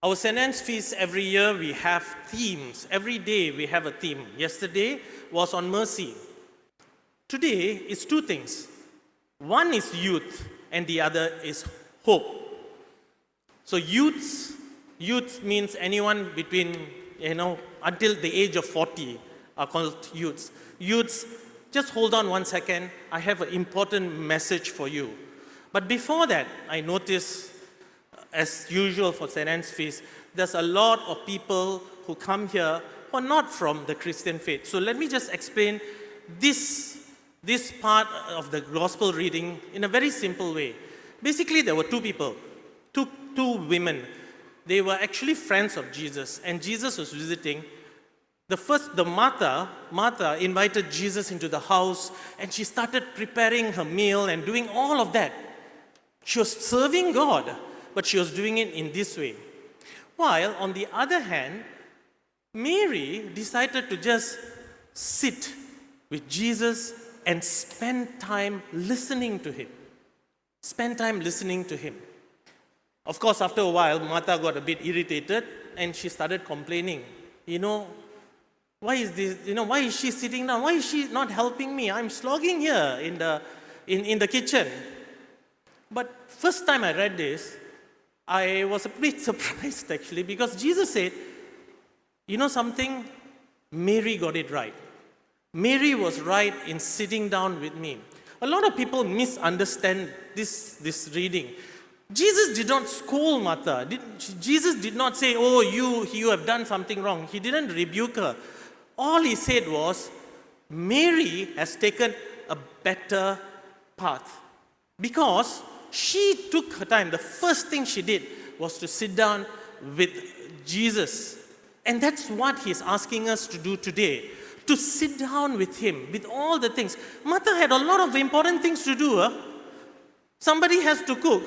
Our sentence feast every year, we have themes. Every day we have a theme. Yesterday was on mercy. Today is two things. One is youth and the other is hope. So youth means anyone between, until the age of 40 are called youths. Youths, just hold on 1 second. I have an important message for you. But before that, I notice, as usual for St. Anne's Feast, there's a lot of people who come here who are not from the Christian faith. So let me just explain this part of the gospel reading in a very simple way. Basically, there were two people, two women. They were actually friends of Jesus, and Jesus was visiting. Martha invited Jesus into the house, and she started preparing her meal and doing all of that. She was serving God, but she was doing it in this way. While, on the other hand, Mary decided to just sit with Jesus and spend time listening to him. Of course, after a while, Martha got a bit irritated and she started complaining. Why is this? Why is she sitting down? Why is she not helping me? I'm slogging here in the kitchen. But first time I read this, I was a bit surprised actually, because Jesus said, something? Mary got it right. Mary was right in sitting down with me. A lot of people misunderstand this reading. Jesus did not scold Martha. Jesus did not say, oh, you have done something wrong. He didn't rebuke her. All he said was, Mary has taken a better path. Because she took her time. The first thing she did was to sit down with Jesus. And that's what he's asking us to do today. To sit down with him, with all the things. Martha had a lot of important things to do. Somebody has to cook.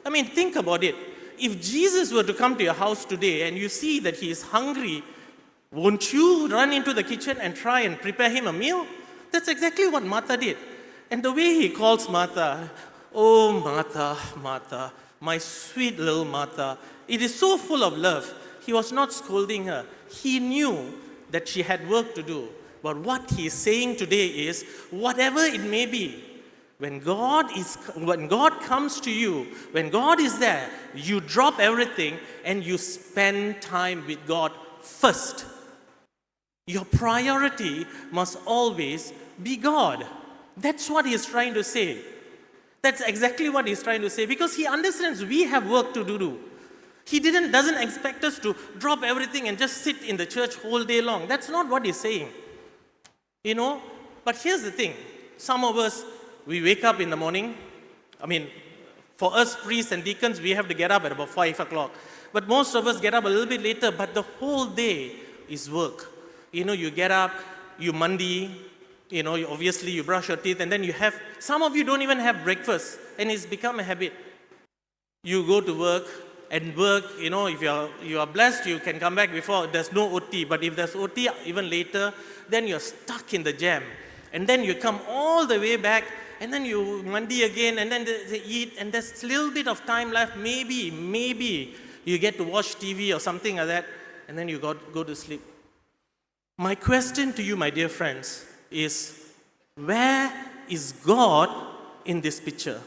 Think about it. If Jesus were to come to your house today and you see that he is hungry, won't you run into the kitchen and try and prepare him a meal? That's exactly what Martha did. And the way he calls Martha, oh, Martha, Martha, my sweet little Martha, it is so full of love. He was not scolding her. He knew that she had work to do. But what he is saying today is, whatever it may be, when God comes to you, when God is there, you drop everything and you spend time with God first. Your priority must always be God. That's what he's trying to say. That's exactly what he's trying to say, because he understands we have work to do. He doesn't expect us to drop everything and just sit in the church whole day long. That's not what he's saying. But here's the thing. Some of us, we wake up in the morning. For us priests and deacons, we have to get up at about 5 o'clock. But most of us get up a little bit later, but the whole day is work. You get up, you mandi, obviously you brush your teeth, and then some of you don't even have breakfast, and it's become a habit. You go to work, and work, if you are blessed, you can come back before, there's no OT. But if there's OT even later, then you're stuck in the jam. And then you come all the way back, and then you mandi again, and then they eat, and there's a little bit of time left. Maybe you get to watch TV or something like that, and then you go to sleep. My question to you, my dear friends, is where is God in this picture?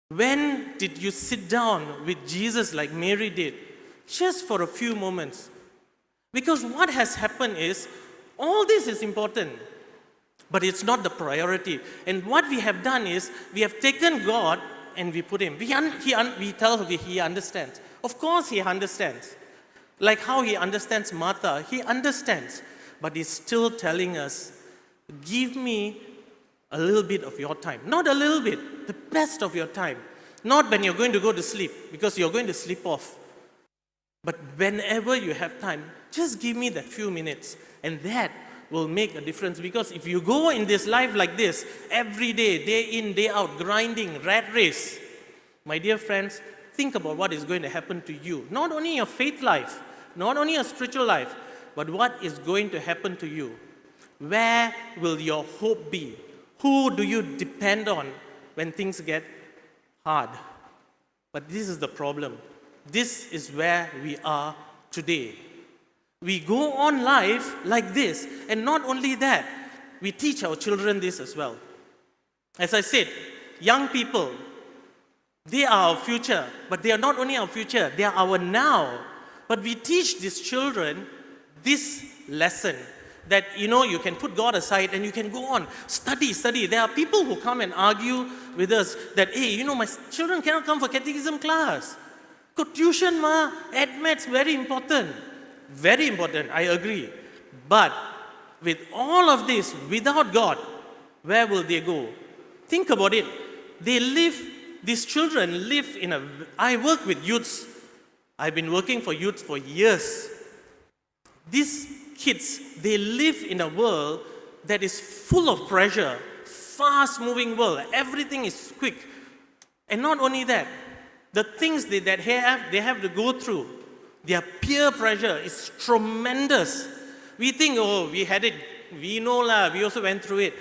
When did you sit down with Jesus like Mary did? Just for a few moments. Because what has happened is, all this is important, but it's not the priority. And what we have done is, we have taken God and we put him. We tell him he understands. Of course he understands. Like how he understands Martha, he understands. But he's still telling us, give me a little bit of your time. Not a little bit, the best of your time. Not when you're going to go to sleep, because you're going to sleep off. But whenever you have time, just give me that few minutes. And that will make a difference. Because if you go in this life like this, every day, day in, day out, grinding, rat race, my dear friends, think about what is going to happen to you. Not only your faith life, not only your spiritual life, but what is going to happen to you. Where will your hope be? Who do you depend on when things get hard? But this is the problem. This is where we are today. We go on life like this, and not only that, we teach our children this as well. As I said, young people, they are our future, but they are not only our future, they are our now. But we teach these children this lesson that, you can put God aside and you can go on, study. There are people who come and argue with us that, hey, my children cannot come for catechism class. Go tuition, admits, very important. Very important, I agree. But with all of this, without God, where will they go? Think about it. These children live I work with youths. I've been working for youths for years. These kids, they live in a world that is full of pressure, fast-moving world. Everything is quick. And not only that, the things they have to go through, their peer pressure is tremendous. We think, we had it, we know lah, we also went through it.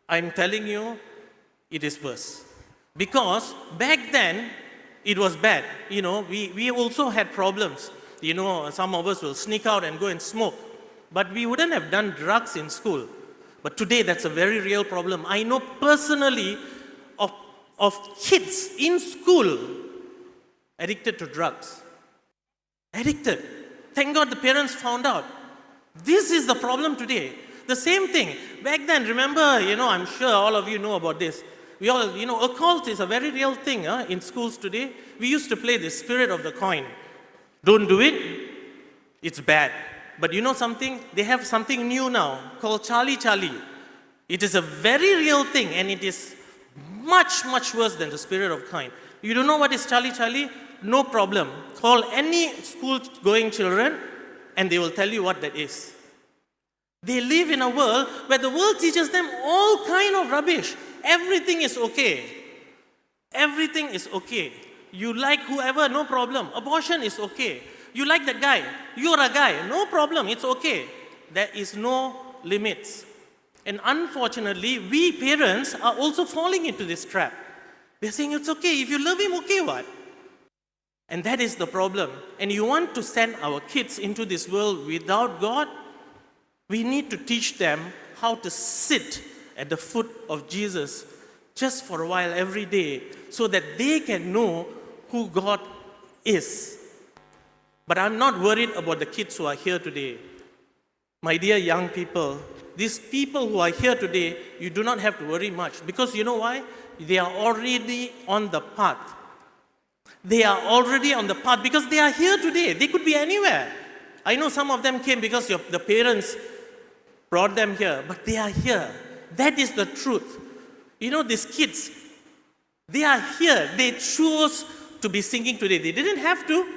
I'm telling you, it is worse. Because back then, it was bad. We also had problems. Some of us will sneak out and go and smoke. But we wouldn't have done drugs in school. But today, that's a very real problem. I know personally of kids in school addicted to drugs. Addicted. Thank God the parents found out. This is the problem today. The same thing. Back then, remember, I'm sure all of you know about this. We all, occult is a very real thing in schools today. We used to play the spirit of the coin. Don't do it. It's bad. But you know something? They have something new now called Charlie Charlie. It is a very real thing, and it is much, much worse than the spirit of coin. You don't know what is Charlie Charlie? No problem. Call any school-going children, and they will tell you what that is. They live in a world where the world teaches them all kind of rubbish. Everything is okay. Everything is okay. You like whoever, no problem. Abortion is okay. You like that guy, you're a guy, no problem, it's okay. There is no limits. And unfortunately, we parents are also falling into this trap. We're saying it's okay, if you love him, okay, what? And that is the problem. And you want to send our kids into this world without God? We need to teach them how to sit at the foot of Jesus just for a while every day so that they can know who God is. But I'm not worried about the kids who are here today. My dear young people, these people who are here today, you do not have to worry much. Because you know why? They are already on the path. They are already on the path because they are here today. They could be anywhere. I know some of them came because the parents brought them here, but they are here. That is the truth. These kids, they are here. They chose to be singing today. They didn't have to.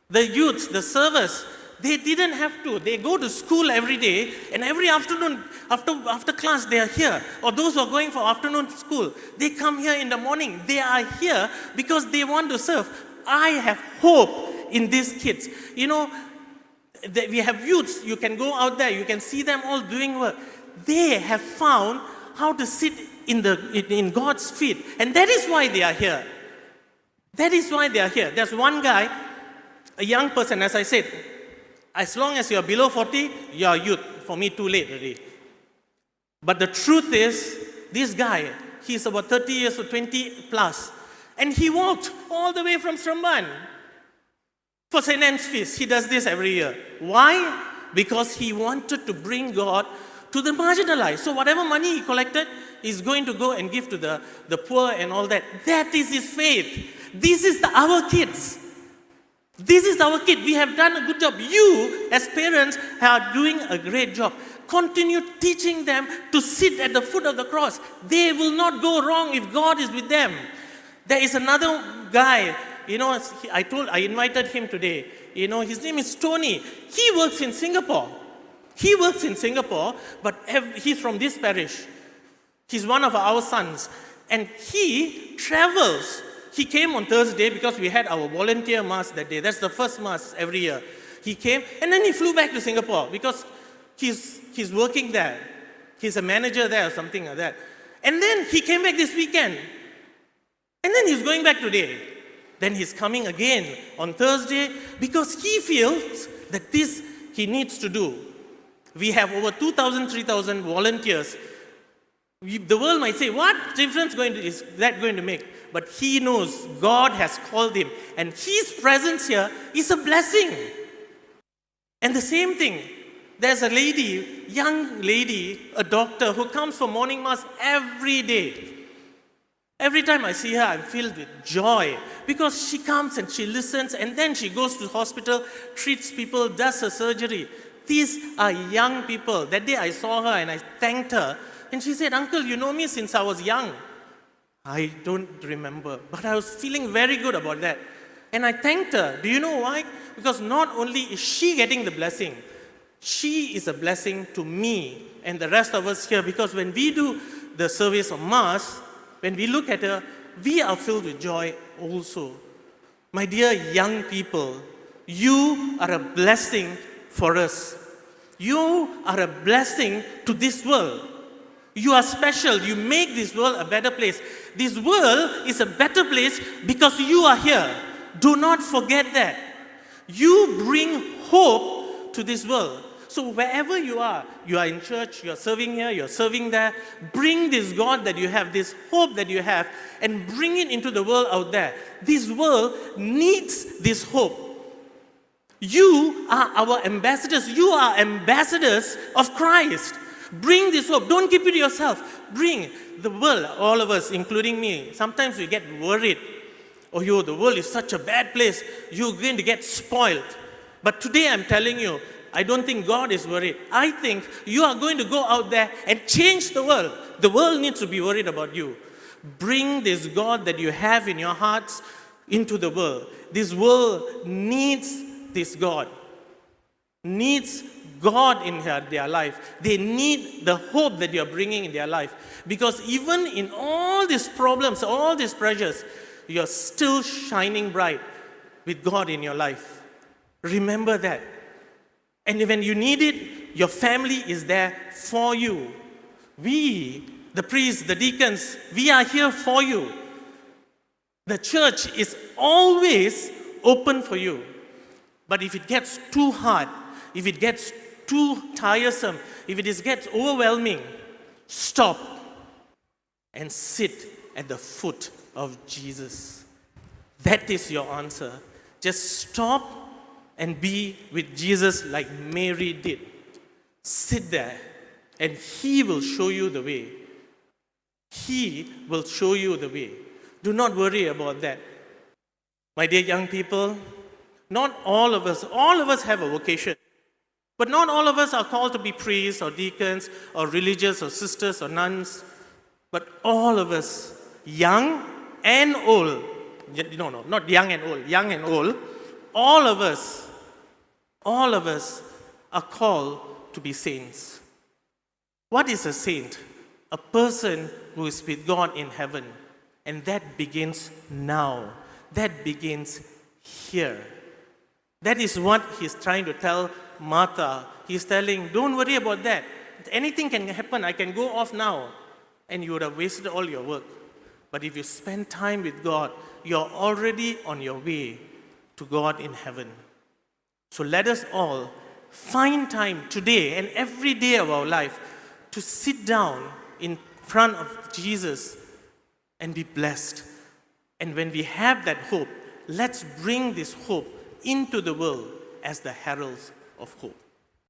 The youths, the servers, they didn't have to. They go to school every day, and every afternoon, after class, they are here. Or those who are going for afternoon school, they come here in the morning. They are here because they want to serve. I have hope in these kids. We have youths. You can go out there. You can see them all doing work. They have found how to sit in God's feet. And that is why they are here. That is why they are here. There's one guy, a young person, as I said, as long as you're below 40, you're youth. For me, too late already. But the truth is, this guy, he's about 30 years or 20 plus. And he walked all the way from Sramban for St. Anne's Feast. He does this every year. Why? Because he wanted to bring God to the marginalized. So whatever money he collected, he's going to go and give to the poor and all that. That is his faith. This is our kids. This is our kid. We have done a good job. You, as parents, are doing a great job. Continue teaching them to sit at the foot of the cross. They will not go wrong if God is with them. There is another guy, I invited him today. His name is Tony. He works in Singapore. But he's from this parish. He's one of our sons. And he travels. He came on Thursday because we had our volunteer mass that day. That's the first mass every year. He came and then he flew back to Singapore because he's working there. He's a manager there or something like that. And then he came back this weekend. And then he's going back today. Then he's coming again on Thursday because he feels that this he needs to do. We have over 2,000, 3,000 volunteers. The world might say, what difference is that going to make? But he knows God has called him, and his presence here is a blessing. And the same thing, there's a lady, young lady, a doctor who comes for morning mass every day. Every time I see her, I'm filled with joy because she comes and she listens, and then she goes to the hospital, treats people, does her surgery. These are young people. That day I saw her and I thanked her, and she said, "Uncle, you know me since I was young." I don't remember, but I was feeling very good about that. And I thanked her. Do you know why? Because not only is she getting the blessing, she is a blessing to me and the rest of us here, because when we do the service of Mass, when we look at her, we are filled with joy also. My dear young people, you are a blessing for us. You are a blessing to this world. You are special. You make this world a better place. This world is a better place because you are here. Do not forget that. You bring hope to this world. So wherever you are in church, you are serving here, you are serving there, bring this God that you have, this hope that you have, and bring it into the world out there. This world needs this hope. You are our ambassadors. You are ambassadors of Christ. Bring this hope. Don't keep it to yourself. Bring the world, all of us, including me. Sometimes we get worried. Oh, the world is such a bad place. You're going to get spoiled. But today I'm telling you, I don't think God is worried. I think you are going to go out there and change the world. The world needs to be worried about you. Bring this God that you have in your hearts into the world. This world needs this God. Needs God in their life. They need the hope that you are bringing in their life. Because even in all these problems, all these pressures, you are still shining bright with God in your life. Remember that. And when you need it, your family is there for you. We, the priests, the deacons, we are here for you. The church is always open for you. But if it gets too hard, if it gets too tiresome, if it gets overwhelming, stop and sit at the foot of Jesus. That is your answer. Just stop and be with Jesus like Mary did. Sit there and He will show you the way. He will show you the way. Do not worry about that. My dear young people, not all of us have a vocation. But not all of us are called to be priests or deacons or religious or sisters or nuns. But all of us, young and old, no, not young and old, young and old, all of us are called to be saints. What is a saint? A person who is with God in heaven. And that begins now. That begins here. That is what He's trying to tell Martha. He's telling, don't worry about that. Anything can happen. I can go off now. And you would have wasted all your work. But if you spend time with God, you're already on your way to God in heaven. So let us all find time today and every day of our life to sit down in front of Jesus and be blessed. And when we have that hope, let's bring this hope into the world as the heralds of hope.